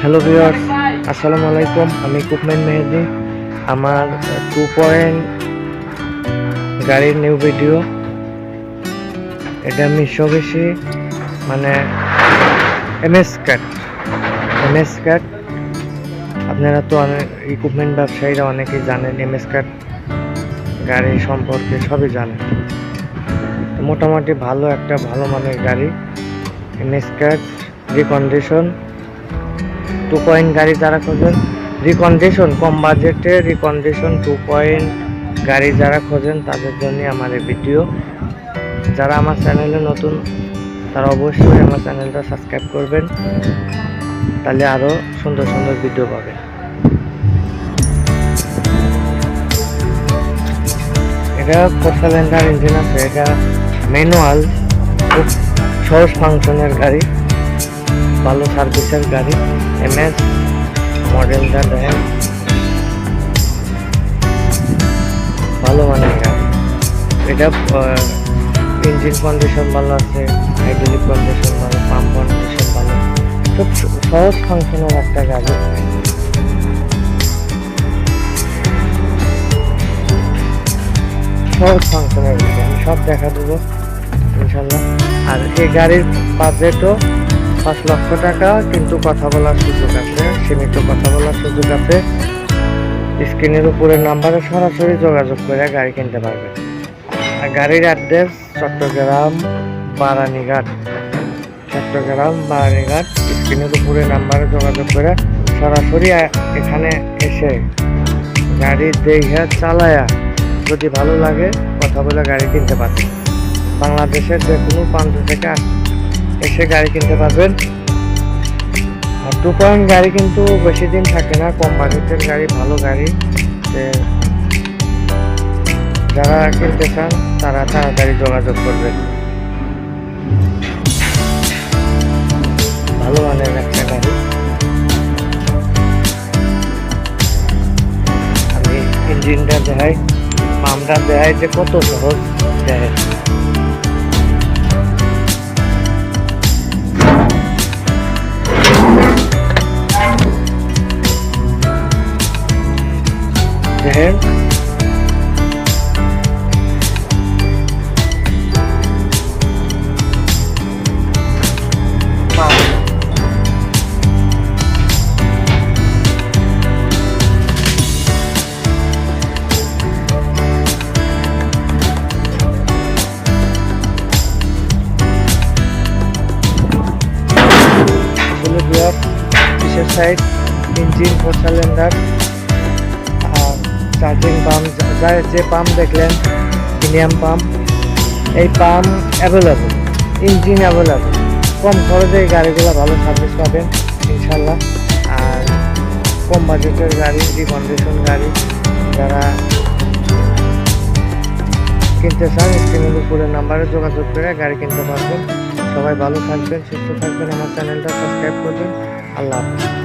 Hello viewers, আসসালামু আলাইকুম। আমি কুকম্যান মেহেদি। আমার 2 গাড়ির নিউ ভিডিও। এটা মিশোবিশি মানে এমএস ক্যাট। আপনারা তো অনেক ইকুইপমেন্ট ব্যবসায়ীরা অনেকেই জানেন, এমএস ক্যাট গাড়ি সম্পর্কে সবই জানেন। মোটামুটি ভালো মানের গাড়ি এমএস ক্যাট রিকন্ডিশন 2 গাড়ি যারা খোঁজেন, রিকন্ডিশন কম বাজেটে রিকন্ডিশন 2 গাড়ি যারা খোঁজেন তাদের জন্য আমার এই ভিডিও। যারা আমার চ্যানেলে নতুন তারা অবশ্যই আমার চ্যানেলটা সাবস্ক্রাইব করবেন, তাহলে আরও সুন্দর সুন্দর ভিডিও পাবেন। এটা 4 সিলিন্ডার ইঞ্জিন আছে। এটা ম্যানুয়াল, খুব সহজ ফাংশনের গাড়ি, ভালো সার্ভিসের গাড়ি। এমএস মডেলটা দেখেন, ভালো মানের গাড়ি। এটা ইঞ্জিন কন্ডিশন ভালো আছে, হাইড্রোলিক কন্ডিশন ভালো, পাম্প কন্ডিশন ভালো, খুব সহজ ফাংশনের একটা গাড়ি। সহজ ফাংশনের গাড়ি আমি সব দেখা দেবো ইনশাল্লাহ। আর এই গাড়ির বাজেটও 5 লক্ষ টাকা, কিন্তু কথা বলার সুযোগ আছে, সীমিত কথা বলার সুযোগ আছে। স্ক্রিনের উপরে নাম্বারে সরাসরি যোগাযোগ করে গাড়ি কিনতে পারবেন। আর গাড়ির অ্যাড্রেস চট্টগ্রাম বারানীঘাট। স্ক্রিনের উপরে নাম্বারে যোগাযোগ করে সরাসরি এখানে এসে গাড়ি দেখে চালায়া যদি ভালো লাগে কথা বলে গাড়ি কিনতে পারবেন। বাংলাদেশের যে কোনো প্রান্ত থেকে এসে গাড়ি কিনতে পারবেন। আর 2 গাড়ি কিন্তু বেশি দিন থাকে না, কম বাজেটের গাড়ি, ভালো গাড়ি। যারা কিনতে চান তারা তাড়াতাড়ি যোগাযোগ করবেন। ভালো মানের একটা গাড়ি। আমি ইঞ্জিনটা দেখাই, পাম্পটা দেখাই যে কত সহজ দেখাই। দেখেন side engine 4 cylinder. Charging pump, যে পাম্প দেখলেন প্রিমিয়াম পাম্প, এই পাম্প অ্যাভেলেবল, ইঞ্জিন অ্যাভেলেবল। কম খরচে এই গাড়িগুলো ভালো সার্ভিস পাবেন ইনশাল্লাহ। আর কম বাজেটের গাড়ি, রিকন্ডিশন গাড়ি যারা কিনতে চান স্ক্রিনের উপরে নাম্বারে যোগাযোগ করে গাড়ি কিনতে পারবেন। সবাই ভালো থাকবেন, সুস্থ থাকবেন, আমার চ্যানেলটা সাবস্ক্রাইব করবেন। আল্লাহ হাফেজ।